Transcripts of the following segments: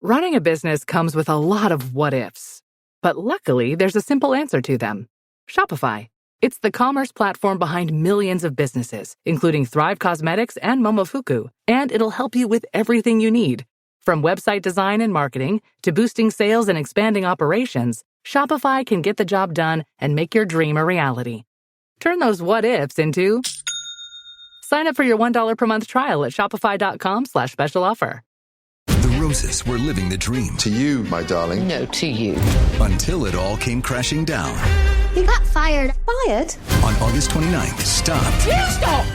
Running a business comes with a lot of what-ifs. But luckily, there's a simple answer to them. Shopify. It's the commerce platform behind millions of businesses, including Thrive Cosmetics and Momofuku. And it'll help you with everything you need. From website design and marketing to boosting sales and expanding operations, Shopify can get the job done and make your dream a reality. Turn those what-ifs into... Sign up for your $1 per month trial at shopify.com/special offer. The Roses were living the dream. To you, my darling. No, to you. Until it all came crashing down. You got fired. Fired? On August 29th, stop. You stop!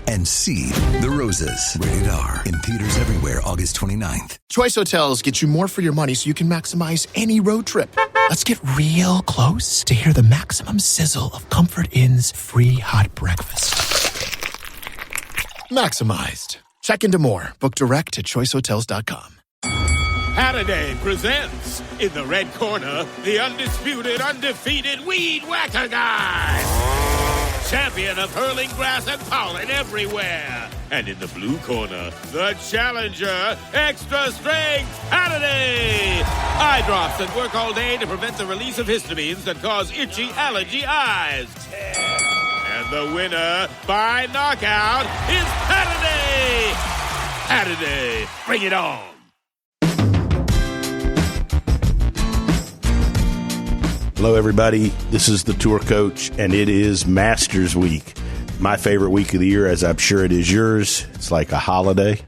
And see The Roses. Rated R. In theaters everywhere, August 29th. Choice Hotels get you more for your money so you can maximize any road trip. Let's get real close to hear the maximum sizzle of Comfort Inn's free hot breakfast. Maximized. Check into more. Book direct at choicehotels.com. Halliday presents, in the red corner, the undisputed, undefeated Weed Whacker Guy. Champion of hurling grass and pollen everywhere. And in the blue corner, the challenger, extra strength Halliday. Eye drops that work all day to prevent the release of histamines that cause itchy allergy eyes. And the winner by knockout is Halliday. Halliday, bring it on. Hello, everybody. This is the Tour Coach, and it is Masters Week. My favorite week of the year, as I'm sure it is yours. It's like a holiday.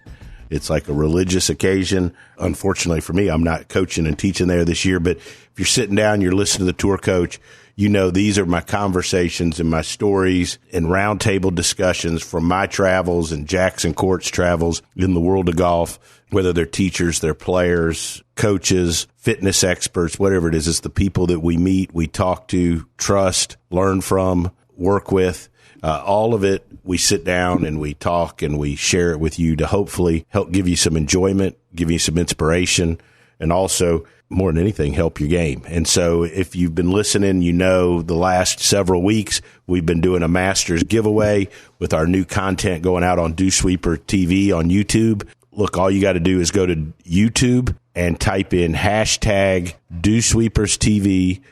It's like a religious occasion. Unfortunately for me, I'm not coaching and teaching there this year, but if you're sitting down, you're listening to the Tour Coach, you know these are my conversations and my stories and roundtable discussions from my travels and Jackson Court's travels in the world of golf, whether they're teachers, they're players, coaches, fitness experts, whatever it is. It's the people that we meet, we talk to, trust, learn from, work with. All of it, we sit down and we talk and we share it with you to hopefully help give you some enjoyment, give you some inspiration, and also, more than anything, help your game. And so if you've been listening, you know the last several weeks we've been doing a Masters giveaway with our new content going out on Dew Sweeper TV on YouTube. Look, all you got to do is go to YouTube and type in hashtag Dew Sweepers TV,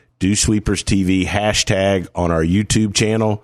hashtag on our YouTube channel.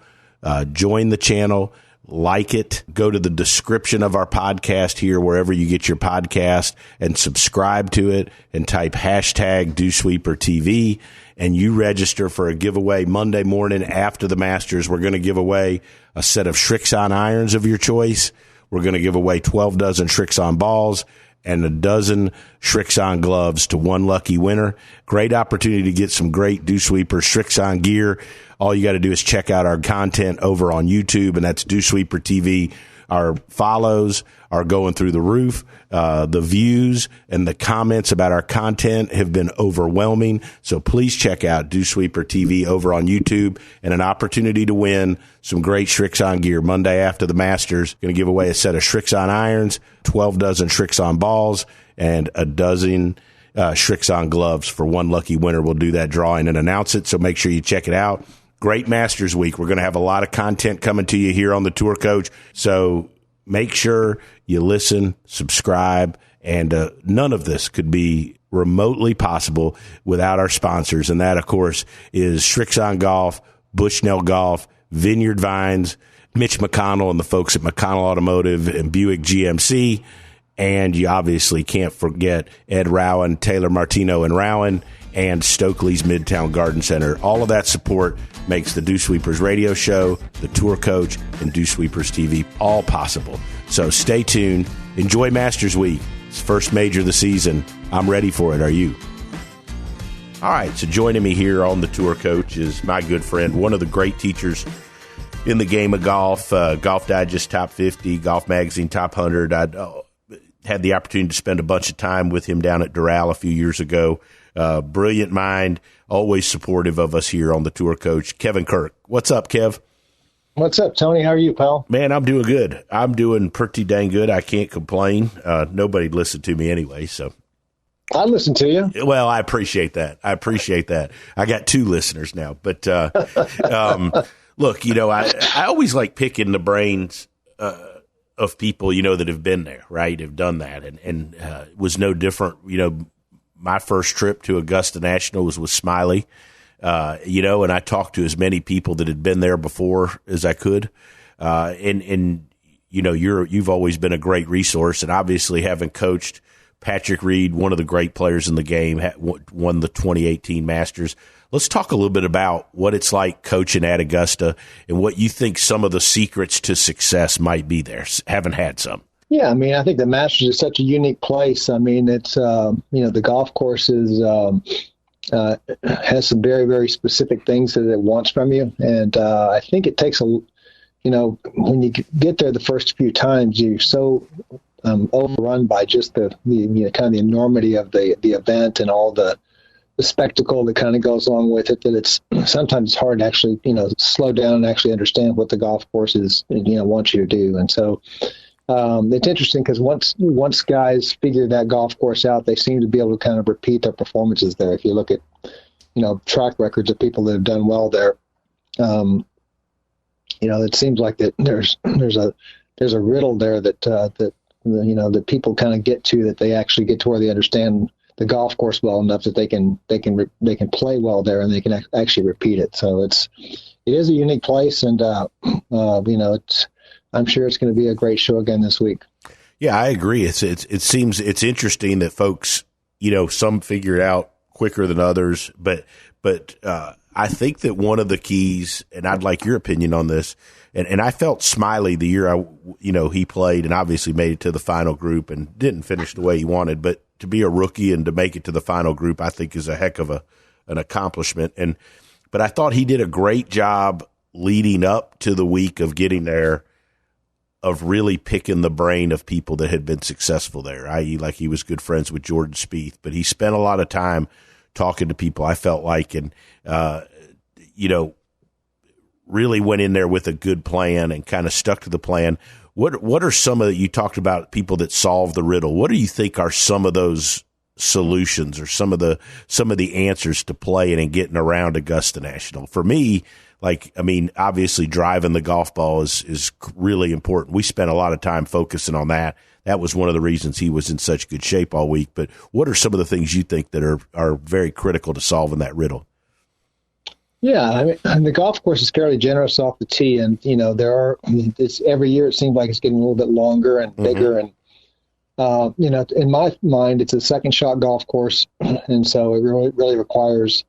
Join the channel, like it, go to the description of our podcast here, wherever you get your podcast, and subscribe to it and type hashtag Dew Sweeper TV, and you register for a giveaway Monday morning after the Masters. We're going to give away a set of Shrixon irons of your choice. We're going to give away 12 dozen Shrixon balls and a dozen Shrixon gloves to one lucky winner. Great opportunity to get some great Dew Sweeper Shrixon gear. All you got to do is check out our content over on YouTube, and that's Dew Sweeper TV. Our follows are going through the roof. The views and the comments about our content have been overwhelming. So please check out Dew Sweeper TV over on YouTube, and an opportunity to win some great Shrixon gear. Monday after the Masters, going to give away a set of Shrixon irons, 12 dozen Shrixon balls, and a dozen Shrixon gloves for one lucky winner. We'll do that drawing and announce it, so make sure you check it out. Great Masters Week. We're going to have a lot of content coming to you here on the Tour Coach, so make sure you listen, subscribe, and none of this could be remotely possible without our sponsors, and that, of course, is Shrixon Golf, Bushnell Golf, Vineyard Vines, Mitch McConnell and the folks at McConnell Automotive and Buick GMC, and you obviously can't forget Ed Rowan, Taylor Martino and Rowan, and Stokely's Midtown Garden Center. All of that support makes the Dew Sweepers radio show, the Tour Coach, and Dew Sweepers TV all possible. So stay tuned. Enjoy Masters Week. It's the first major of the season. I'm ready for it. Are you? All right, so joining me here on the Tour Coach is my good friend, one of the great teachers in the game of golf, Golf Digest Top 50, Golf Magazine Top 100. I had the opportunity to spend a bunch of time with him down at Doral a few years ago. Brilliant mind, always supportive of us here on the Tour Coach, Kevin Kirk. What's up, Kev? What's up, Tony? How are you, pal? Man, I'm doing good. I'm doing pretty dang good. I can't complain. Nobody listened to me anyway, so. I listen to you. Well, I appreciate that. I got 2 listeners now. But look, you know, I always like picking the brains of people, you know, that have been there, right, have done that. And it was no different, you know, my first trip to Augusta National was with Smiley, and I talked to as many people that had been there before as I could. You've always been a great resource, and obviously having coached Patrick Reed, one of the great players in the game, won the 2018 Masters. Let's talk a little bit about what it's like coaching at Augusta and what you think some of the secrets to success might be there. Haven't had some. Yeah, I mean, I think the Masters is such a unique place. I mean, it's, the golf course has some very, very specific things that it wants from you. And I think it takes when you get there the first few times, you're so overrun by just the kind of the enormity of the event and all the spectacle that kind of goes along with it, that it's sometimes hard to actually, slow down and actually understand what the golf course is, wants you to do. And so it's interesting because once guys figure that golf course out, they seem to be able to kind of repeat their performances there. If you look at, track records of people that have done well there, it seems like that there's a riddle there that people kind of get to, that they actually get to where they understand the golf course well enough that they can play well there and they can actually repeat it. So it is a unique place, and I'm sure it's going to be a great show again this week. Yeah, I agree. It seems it's interesting that folks, some figure it out quicker than others, but I think that one of the keys, and I'd like your opinion on this, and I felt Smiley the year he played and obviously made it to the final group and didn't finish the way he wanted, but to be a rookie and to make it to the final group, I think is a heck of an accomplishment. But I thought he did a great job leading up to the week of getting there, of really picking the brain of people that had been successful there, i.e. like he was good friends with Jordan Spieth, but he spent a lot of time talking to people, I felt like, and, really went in there with a good plan and kind of stuck to the plan. What are some of you talked about people that solve the riddle? What do you think are some of those solutions or some of the answers to playing and getting around Augusta National? For me, obviously driving the golf ball is really important. We spent a lot of time focusing on that. That was one of the reasons he was in such good shape all week. But what are some of the things you think that are very critical to solving that riddle? Yeah, I mean, the golf course is fairly generous off the tee, and every year it seems like it's getting a little bit longer and bigger, and in my mind, it's a second shot golf course, and so it really requires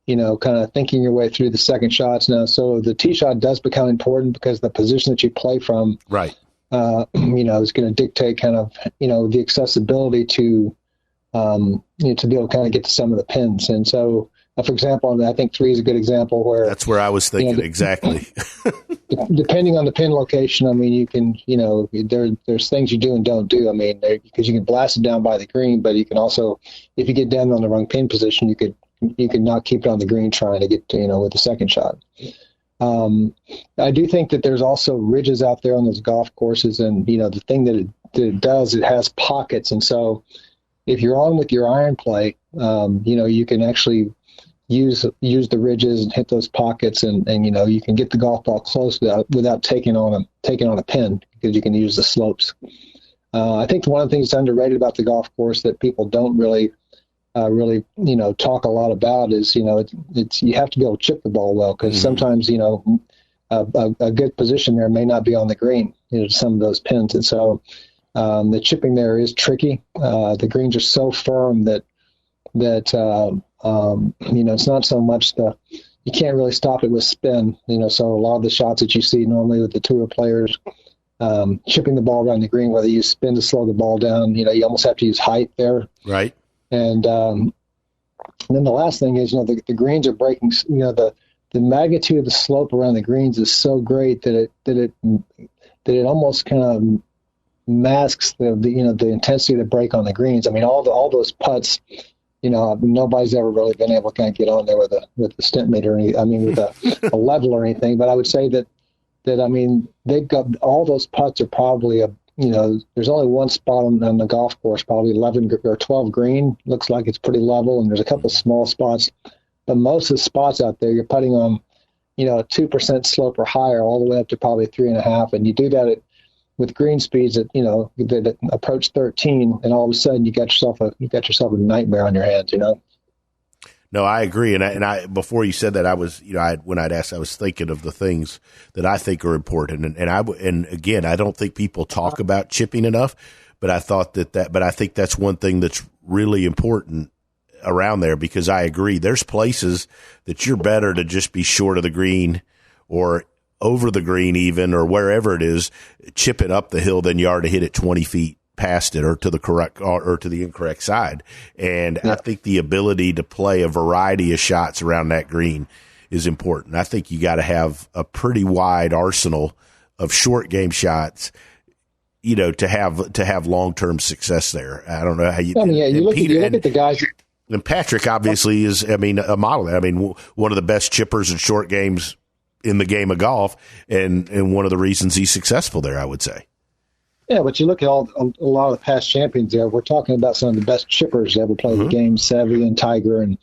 kind of thinking your way through the second shots now. So the tee shot does become important because the position that you play from, right, is going to dictate kind of the accessibility to to be able to kind of get to some of the pins, and so. For example, I think 3 is a good example where that's where I was thinking exactly. Depending on the pin location, I mean, you can, there's things you do and don't do. I mean, because you can blast it down by the green, but you can also, if you get down on the wrong pin position, you could not keep it on the green trying to get with the second shot. I do think that there's also ridges out there on those golf courses, and the thing that it does, it has pockets, and so if you're on with your iron play, you can actually use the ridges and hit those pockets, and you can get the golf ball close without taking on a pin, because you can use the slopes. I think one of the things that's underrated about the golf course that people don't really talk a lot about is it's you have to be able to chip the ball well, because sometimes a good position there may not be on the green, some of those pins, and so the chipping there is tricky. The greens are so firm that it's not so much you can't really stop it with spin. So a lot of the shots that you see normally with the tour players chipping the ball around the green, whether you use spin to slow the ball down, you almost have to use height there. Right. And then the last thing is, the greens are breaking. The magnitude of the slope around the greens is so great that it almost kind of masks the intensity of the break on the greens. I mean, all those putts. Nobody's ever really been able to kind of get on there with a stent meter, with a level or anything. But I would say that they've got all those putts are probably there's only one spot on the golf course, probably 11 or 12 green. Looks like it's pretty level, and there's a couple of small spots. But most of the spots out there, you're putting on, a 2% slope or higher, all the way up to probably 3.5. And you do that at with green speeds that approach 13, and all of a sudden you got yourself a nightmare on your hands. No, I agree. And I before you said that, I was, when I'd asked, I was thinking of the things that I think are important. And again, I don't think people talk about chipping enough, but I thought but I think that's one thing that's really important around there, because I agree. There's places that you're better to just be short of the green or over the green even, or wherever it is, chipping up the hill than you are to hit it 20 feet past it or to the correct or to the incorrect side. And I think the ability to play a variety of shots around that green is important. I think you got to have a pretty wide arsenal of short game shots, to have long-term success there. I don't know how you. You look at the guys. And Patrick obviously is, a model. One of the best chippers in short games in the game of golf, and one of the reasons he's successful there, I would say. Yeah, but you look at a lot of the past champions there. We're talking about some of the best chippers that ever played the game, Seve and Tiger. And,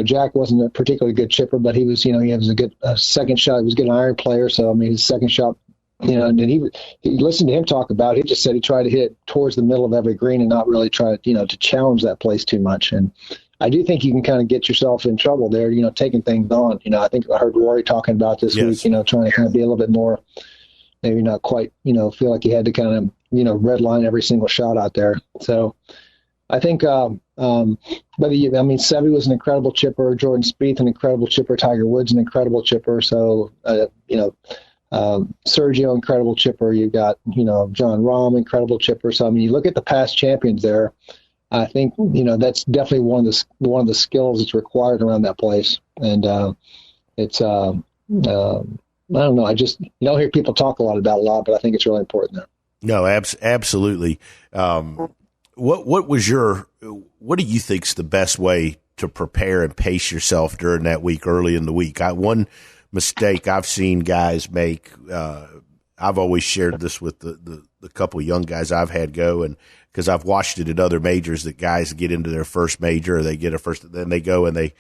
Jack wasn't a particularly good chipper, but he was, he has a good second shot. He was a good iron player. So, his second shot, and he listened to him talk about it. He just said he tried to hit it towards the middle of every green and not really try, to challenge that place too much. And I do think you can kind of get yourself in trouble there, taking things on. I think I heard Rory talking about this week, trying to kind of be a little bit more, maybe not quite, feel like he had to kind of, red line every single shot out there. So I think, Seve was an incrediue chipper, Jordan Spieth, an incredible chipper, Tiger Woods, an incredible chipper. So, Sergio, incredible chipper. You've got, John Rahm, incredible chipper. So, you look at the past champions there. I think, that's definitely one of the skills that's required around that place. And it's, I don't know. I just don't hear people talk a lot, but I think it's really important there. No, absolutely. What do you think's the best way to prepare and pace yourself during that week, early in the week? One mistake I've seen guys make, I've always shared this with the couple of young guys I've had go, and because I've watched it at other majors, that guys get into their first major, or they get then they go and they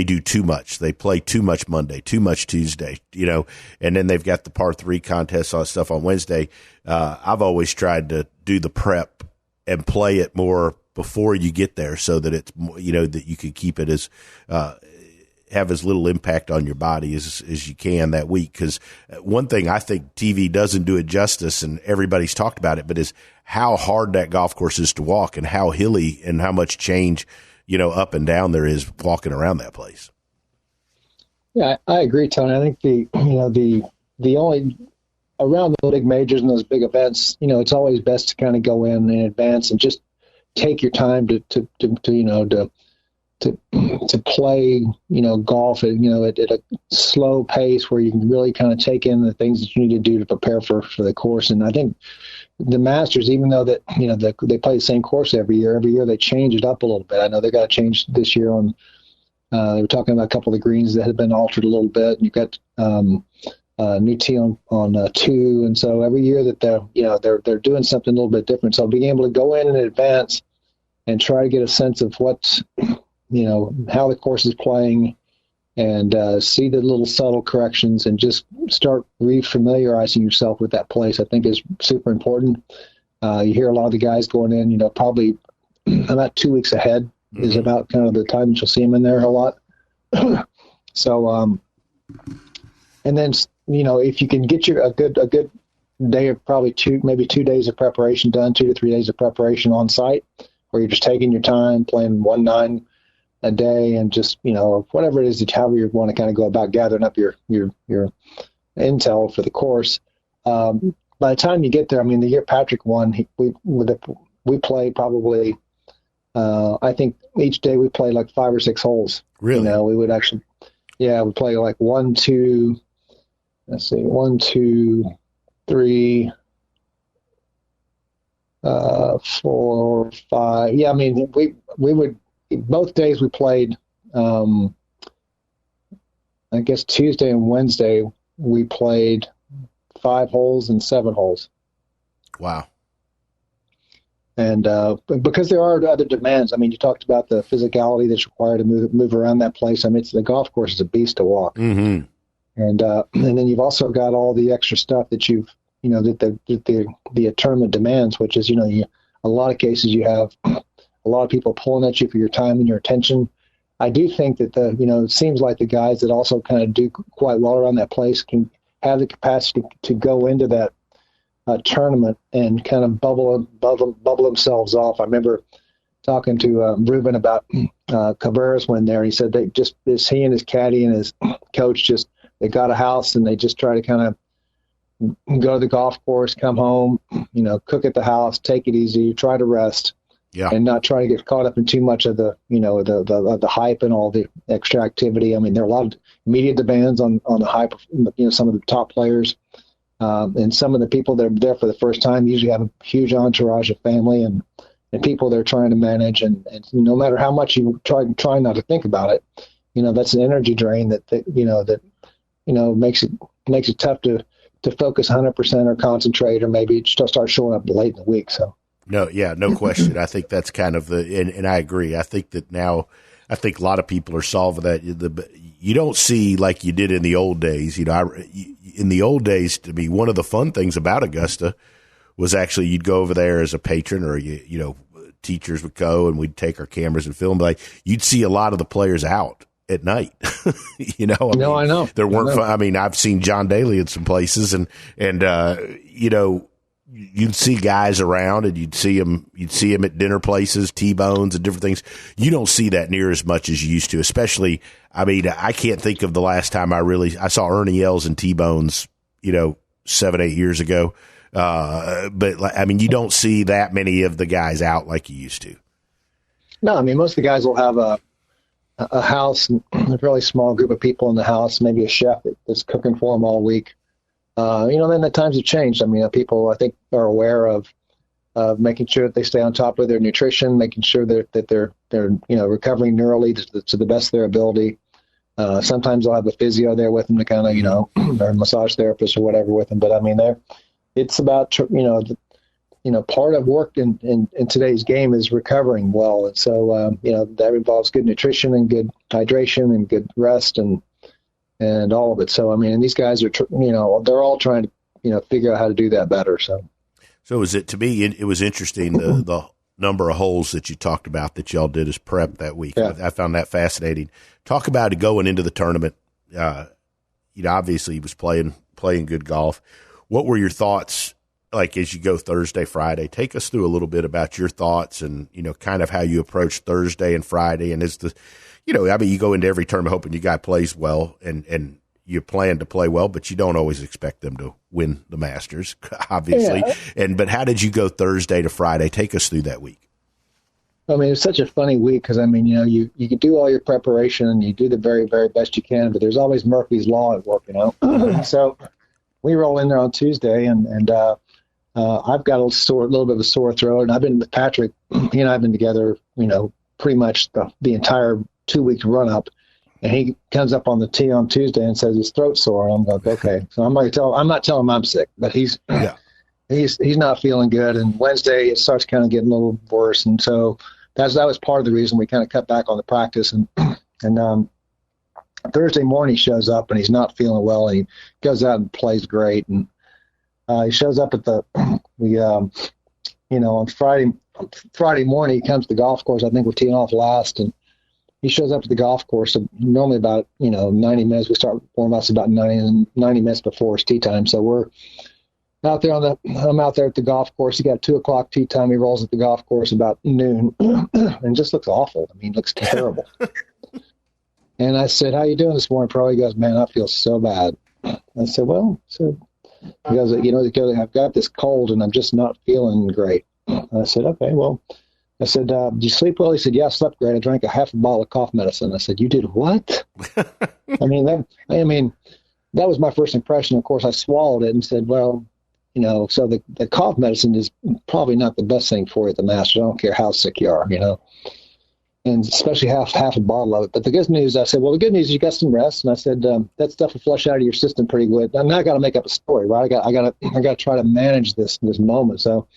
do too much. They play too much Monday, too much Tuesday, and then they've got the par 3 contests on stuff on Wednesday. I've always tried to do the prep and play it more before you get there, so that it's, that you can keep it as, have as little impact on your body as you can that week. Because one thing I think TV doesn't do it justice, and everybody's talked about it, but is how hard that golf course is to walk, and how hilly and how much change, up and down there is walking around that place. Yeah, I agree, Tony. I think the only around the big majors and those big events, it's always best to kind of go in advance and just take your time to play, golf at, at a slow pace where you can really kind of take in the things that you need to do to prepare for the course. And I think the Masters, even though that, they play the same course every year they change it up a little bit. I know they got to change this year on, they were talking about a couple of the greens that had been altered a little bit. And you've got, new tee on 2. And so every year that they're doing something a little bit different. So being able to go in advance and try to get a sense of what, how the course is playing, and see the little subtle corrections, and just start refamiliarizing yourself with that place, I think is super important. You hear a lot of the guys going in, probably about 2 weeks ahead is about kind of the time that you'll see them in there a lot. So, and then, if you can get a good day of probably 2 days of preparation done, 2 to 3 days of preparation on site, where you're just taking your time, playing 1-9 a day, and just, whatever it is, however you want to kind of go about gathering up your intel for the course. By the time you get there, the year Patrick won, we played probably, I think each day we played like 5 or 6 holes. Really? We would actually, we play like 1, 2, 3, 4, 5. Yeah, we would, both days we played, I guess Tuesday and Wednesday we played 5 holes and 7 holes. Wow. And because there are other demands, you talked about the physicality that's required to move around that place. The golf course is a beast to walk. Mm-hmm. And then you've also got all the extra stuff that you've that the tournament demands, which is, a lot of cases you have a lot of people pulling at you for your time and your attention. I do think that it seems like the guys that also kind of do quite well around that place can have the capacity to go into that tournament and kind of bubble themselves off. I remember talking to Ruben about Cabrera's win there. He said he and his caddy and his coach they got a house and they just try to kind of go to the golf course, come home, cook at the house, take it easy, try to rest, and not try to get caught up in too much of the the hype and all the extra activity. I mean, there are a lot of media demands on the hype, some of the top players. And some of the people that are there for the first time usually have a huge entourage of family and people they're trying to manage. And no matter how much you try not to think about it, that's an energy drain that makes it tough to focus 100% or concentrate, or maybe just start showing up late in the week. So. No question. I think that's kind of and I agree. I think that now, a lot of people are solving that. You don't see like you did in the old days. In the old days, to me, one of the fun things about Augusta was actually you'd go over there as a patron, or teachers would go and we'd take our cameras and film. But like you'd see a lot of the players out at night. I know there weren't. I mean, I've seen John Daly in some places, and you'd see guys around, and you'd see them at dinner places, T-bones and different things. You don't see that near as much as you used to, especially, I mean, I can't think of the last time I saw Ernie Els and T-bones, 7-8 years ago. But I mean, you don't see that many of the guys out like you used to. No, I mean, most of the guys will have a house, a really small group of people in the house, maybe a chef that's cooking for them all week. Then the times have changed. I mean, people, I think, are aware of making sure that they stay on top of their nutrition, making sure that they're recovering neurally to the best of their ability. Sometimes they'll have a physio there with them to kind of, or a massage therapist or whatever with them. But I mean, it's about, part of work in today's game is recovering well. And so, that involves good nutrition and good hydration and good rest and all of it. So, I mean, and these guys are, they're all trying to, figure out how to do that better. So is it, to me, it was interesting, the number of holes that you talked about that y'all did as prep that week. Yeah. I found that fascinating. Talk about it going into the tournament. Obviously he was playing good golf. What were your thoughts, like, as you go Thursday, Friday? Take us through a little bit about your thoughts and, kind of how you approach Thursday and Friday. And you go into every tournament hoping your guy plays well and you plan to play well, but you don't always expect them to win the Masters, obviously. Yeah. But how did you go Thursday to Friday? Take us through that week. I mean, it's such a funny week because, I mean, you can do all your preparation and you do the very, very best you can, but there's always Murphy's Law at work, So we roll in there on Tuesday and I've got a little bit of a sore throat, and I've been with Patrick. He and I have been together, pretty much the entire 2-week run up. And he comes up on the tee on Tuesday and says his throat's sore. And I'm like, okay. So I'm not telling him I'm sick, but he's not feeling good. And Wednesday it starts kind of getting a little worse. And so that was part of the reason we kind of cut back on the practice. And Thursday morning he shows up and he's not feeling well. And he goes out and plays great. And he shows up at on Friday morning he comes to the golf course. I think we're teeing off last, and he shows up at the golf course normally about 90 minutes. We start warm ups about 90 minutes before it's tee time. So we're out there I'm out there at the golf course. He got 2:00 tee time. He rolls at the golf course about noon, and just looks awful. I mean, looks terrible. And I said, "How you doing this morning, Pro?" He goes, "Man, I feel so bad." I said, "Well," he goes, "I've got this cold and I'm just not feeling great." I said, "Okay, well." I said, "Did you sleep well?" He said, "Yeah, I slept great. I drank a half a bottle of cough medicine." I said, "You did what?" I mean, that was my first impression. Of course, I swallowed it and said, "Well, so the cough medicine is probably not the best thing for you at the Masters. I don't care how sick you are, and especially half a bottle of it. But the good news," I said, "Well, the good news is you got some rest." And I said, "That stuff will flush out of your system pretty good. I'm not got to make up a story, right? I got to try to manage this moment." So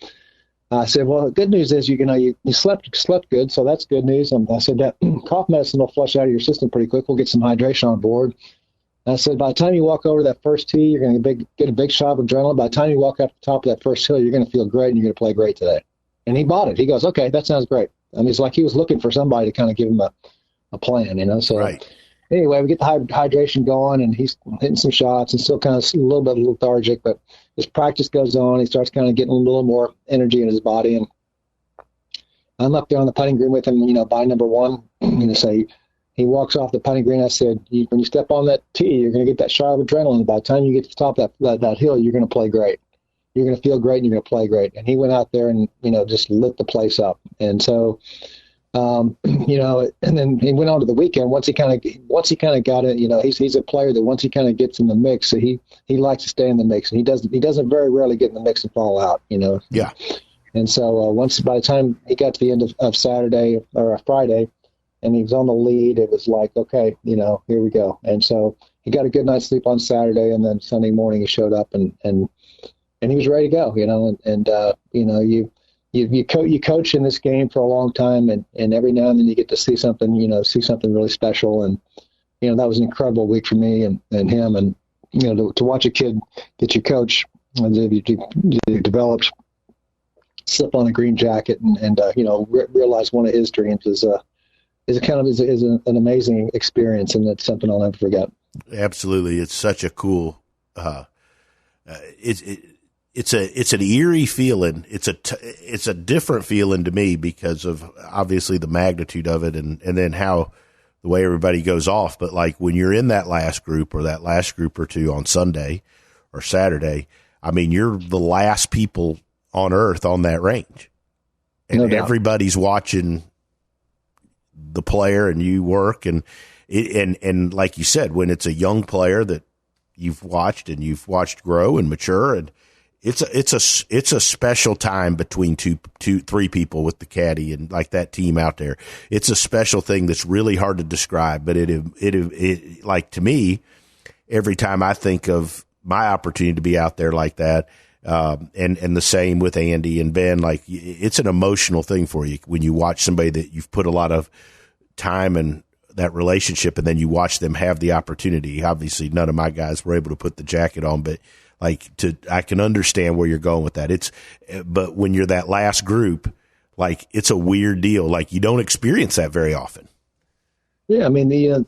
I said, "Well, the good news is you slept good, so that's good news." And I said that cough medicine will flush out of your system pretty quick. We'll get some hydration on board. And I said, by the time you walk over that first tee, you're going to get a big shot of adrenaline. By the time you walk up the top of that first hill, you're going to feel great and you're going to play great today. And he bought it. He goes, okay, that sounds great. I mean, it's like he was looking for somebody to kind of give him a plan, you know? So right. Anyway, we get the hydration going, and he's hitting some shots and still kind of a little bit lethargic, but his practice goes on. He starts kind of getting a little more energy in his body. And I'm up there on the putting green with him, you know, by number one. So he walks off the putting green. I said, when you step on that tee, you're going to get that shot of adrenaline. By the time you get to the top of that hill, you're going to play great. You're going to feel great, and you're going to play great. And he went out there and, you know, just lit the place up. And so, you know, and then he went on to the weekend. Once he kind of got it, you know, he's a player that once he kind of gets in the mix, so he likes to stay in the mix, and he doesn't very rarely get in the mix and fall out, you know. Yeah. And so by the time he got to the end of Saturday or Friday, and he was on the lead, it was like, okay, you know, here we go. And so he got a good night's sleep on Saturday, and then Sunday morning he showed up and he was ready to go, you know. And you know, you coach in this game for a long time, and every now and then you get to see something really special. And, you know, that was an incredible week for me and him. And, you know, to watch a kid that you coach and you developed slip on a green jacket and you know, realize one of his dreams is an amazing experience. And it's something I'll never forget. Absolutely. It's such a cool, it's an eerie feeling. It's a different feeling to me because of obviously the magnitude of it and then how the way everybody goes off. But like when you're in that last group or that last group or two on Sunday or Saturday, I mean, you're the last people on earth on that range, and no doubt. Everybody's watching the player and you work and like you said, when it's a young player that you've watched grow and mature, and it's a special time between three people with the caddy and like that team out there. It's a special thing that's really hard to describe, but it like to me, every time I think of my opportunity to be out there like that, and the same with Andy and Ben, like it's an emotional thing for you when you watch somebody that you've put a lot of time and that relationship, and then you watch them have the opportunity. Obviously, none of my guys were able to put the jacket on, but I can understand where you're going with that. But when you're that last group, like it's a weird deal. Like you don't experience that very often. Yeah, I mean you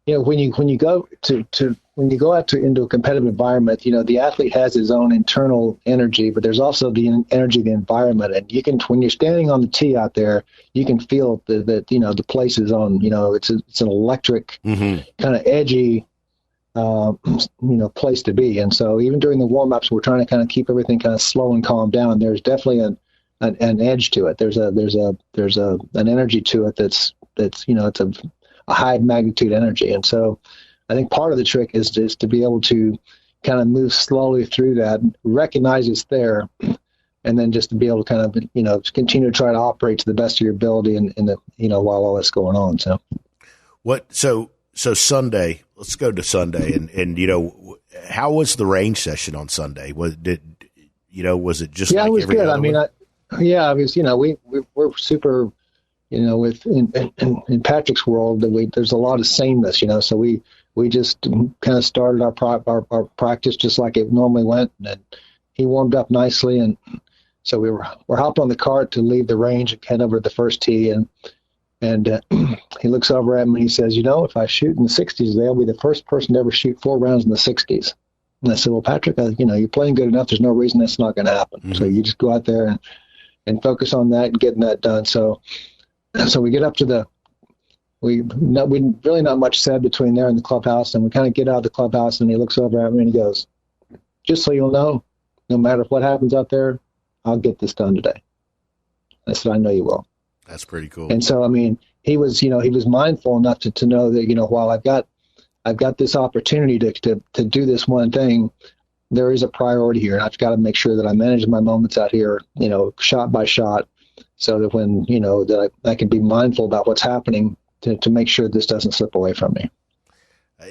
know, when you go into a competitive environment, you know, the athlete has his own internal energy, but there's also the energy of the environment. And when you're standing on the tee out there, you can feel that you know, the place is on, you know, it's an electric kind of edgy, you know, place to be. And so even during the warm-ups, we're trying to kind of keep everything kind of slow and calm down. There's definitely an edge to it. There's an energy to it that's, you know, it's a high magnitude energy. And so I think part of the trick is just to be able to kind of move slowly through that, recognize it's there, and then just to be able to kind of, you know, continue to try to operate to the best of your ability in the, you know, while all that's going on. So Sunday, let's go to Sunday and you know, how was the range session on Sunday? Was it just yeah, like it was every good. other I mean, one? it was, you know, we're super, you know, in Patrick's world, there's a lot of sameness, you know, so we just kind of started our practice just like it normally went, and he warmed up nicely, and so we're hopped on the cart to leave the range and head over to the first tee, and he looks over at me and he says, you know, if I shoot in the 60s today, I'll be the first person to ever shoot 4 rounds in the 60s. And I said, well, Patrick, you know, you're playing good enough. There's no reason that's not going to happen. Mm-hmm. So you just go out there and focus on that and getting that done. So we get up to we really not much said between there and the clubhouse, and we kind of get out of the clubhouse, and he looks over at me and he goes, just so you'll know, no matter what happens out there, I'll get this done today. I said, I know you will. That's pretty cool. And so, I mean, he was mindful enough to know that, you know, while I've got this opportunity to do this one thing, there is a priority here, and I've got to make sure that I manage my moments out here, you know, shot by shot, so that when, you know, that I can be mindful about what's happening to make sure this doesn't slip away from me.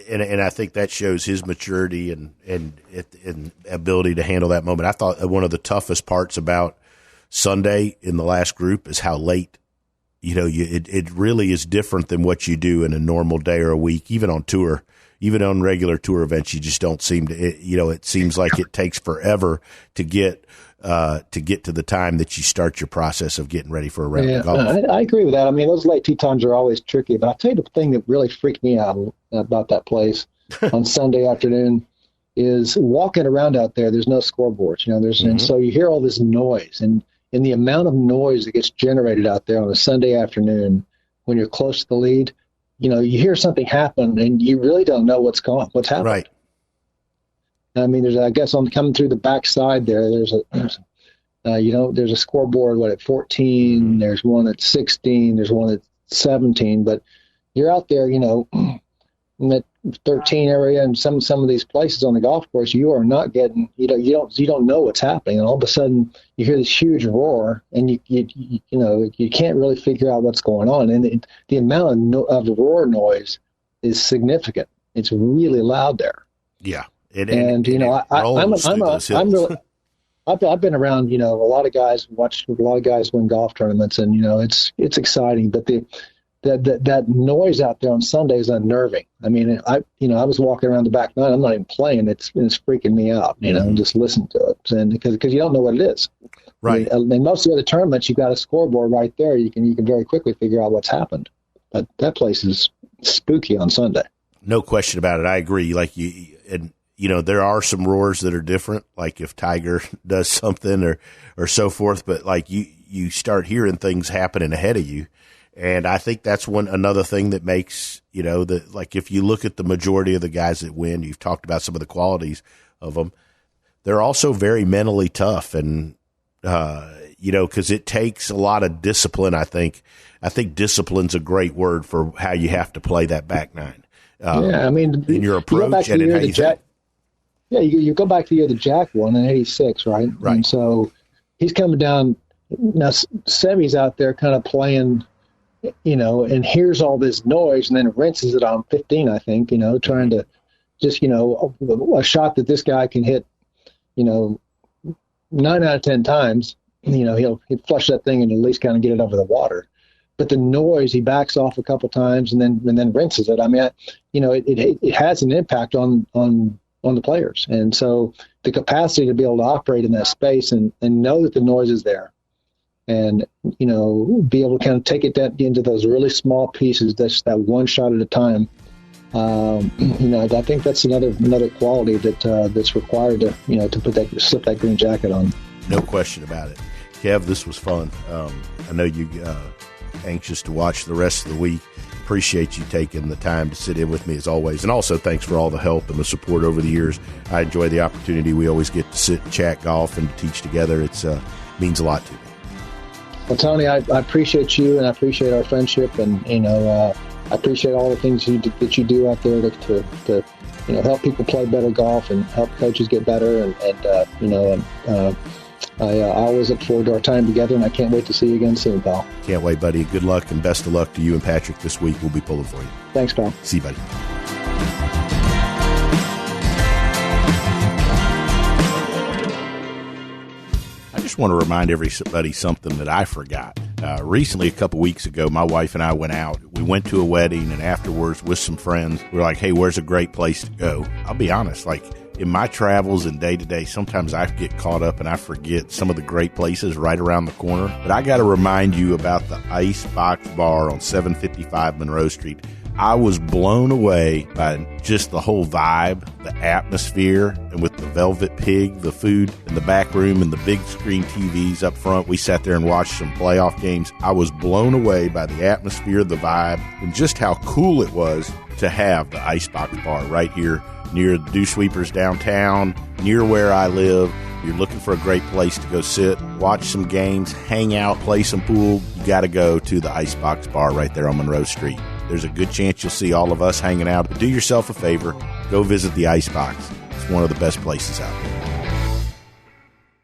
And I think that shows his maturity and ability to handle that moment. I thought one of the toughest parts about Sunday in the last group is how late it really is different than what you do in a normal day or a week, even on tour. Even on regular tour events, you just don't seem to, it seems like it takes forever to get to the time that you start your process of getting ready for a round of golf. I agree with that. I mean, those late tee times are always tricky, but I'll tell you the thing that really freaked me out about that place on Sunday afternoon is walking around out there. There's no scoreboards, and so you hear all this noise, and the amount of noise that gets generated out there on a Sunday afternoon when you're close to the lead, you hear something happen and you really don't know what's happening. Right. I mean, I guess I'm coming through the backside there. There's a scoreboard, at 14, there's one at 16, there's one at 17, but you're out there, in that 13 area and some of these places on the golf course, you are not getting, you don't know what's happening. And all of a sudden you hear this huge roar and you can't really figure out what's going on. And the amount of roar noise is significant. It's really loud there. Yeah. I've been around, a lot of guys, watched a lot of guys win golf tournaments, and it's exciting, but that noise out there on Sunday is unnerving. I mean, I was walking around the back nine. I'm not even playing. It's freaking me out, and just listen to it, and because you don't know what it is. Right. I mean, most of the other tournaments, you've got a scoreboard right there. You can very quickly figure out what's happened. But that place is spooky on Sunday. No question about it. I agree. There are some roars that are different, like if Tiger does something or so forth, but like you start hearing things happening ahead of you. And I think that's another thing that makes, like if you look at the majority of the guys that win, you've talked about some of the qualities of them. They're also very mentally tough and, cause it takes a lot of discipline. I think discipline's a great word for how you have to play that back nine. In your approach and in how you think. Yeah, you go back to the year the Jack won in '86, right? Right. And so he's coming down. Now Semi's out there kind of playing, and hears all this noise and then rinses it on 15, I think, trying to just, a shot that this guy can hit, 9 out of 10 times, he'll flush that thing and at least kind of get it over the water. But the noise, he backs off a couple times and then rinses it. I mean, it has an impact on the players. And so the capacity to be able to operate in that space and know that the noise is there and, be able to kind of take it into those really small pieces, that's that one shot at a time. I think that's another quality that's required to, to slip that green jacket on. No question about it. Kev, this was fun. I know you anxious to watch the rest of the week. Appreciate you taking the time to sit in with me as always. And also thanks for all the help and the support over the years. I enjoy the opportunity. We always get to sit and chat golf and to teach together. It's means a lot to me. Well, Tony, I appreciate you and I appreciate our friendship, and I appreciate all the things that you do out there to help people play better golf and help coaches get better, I always look forward to our time together, and I can't wait to see you again soon, pal. Can't wait, buddy. Good luck and best of luck to you and Patrick this week. We'll be pulling for you. Thanks, pal. See you, buddy. I just want to remind everybody something that I forgot. Recently, a couple weeks ago, my wife and I went out. We went to a wedding, and afterwards with some friends, we were like, hey, where's a great place to go? I'll be honest, in my travels and day-to-day, sometimes I get caught up and I forget some of the great places right around the corner. But I got to remind you about the Icebox Bar on 755 Monroe Street. I was blown away by just the whole vibe, the atmosphere, and with the Velvet Pig, the food in the back room and the big screen TVs up front. We sat there and watched some playoff games. I was blown away by the atmosphere, the vibe, and just how cool it was to have the Icebox Bar right here near the Dew Sweepers downtown, near where I live. You're looking for a great place to go sit, watch some games, hang out, play some pool, you got to go to the Icebox Bar right there on Monroe Street. There's a good chance you'll see all of us hanging out. But do yourself a favor, go visit the Icebox. It's one of the best places out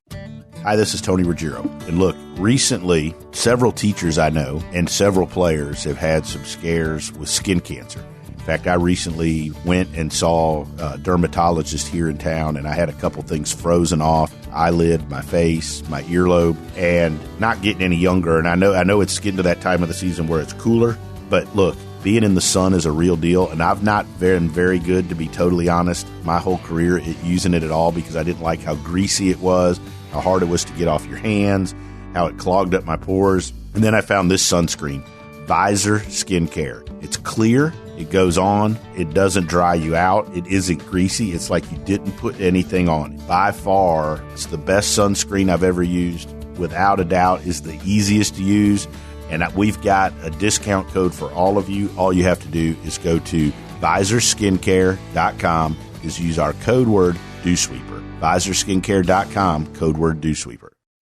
there. Hi, this is Tony Ruggiero. And look, recently, several teachers I know and several players have had some scares with skin cancer. In fact, I recently went and saw a dermatologist here in town, and I had a couple things frozen off, eyelid, my face, my earlobe, and not getting any younger. And I know it's getting to that time of the season where it's cooler, but look, being in the sun is a real deal, and I've not been very good, to be totally honest, my whole career at using it at all, because I didn't like how greasy it was, how hard it was to get off your hands, how it clogged up my pores. And then I found this sunscreen, Visor Skincare. It's clear, it goes on, it doesn't dry you out, it isn't greasy, it's like you didn't put anything on it. By far, it's the best sunscreen I've ever used. Without a doubt, is the easiest to use. And we've got a discount code for all of you. All you have to do is go to visorskincare.com, is use our code word DewSweeper. visorskincare.com, code word DewSweeper.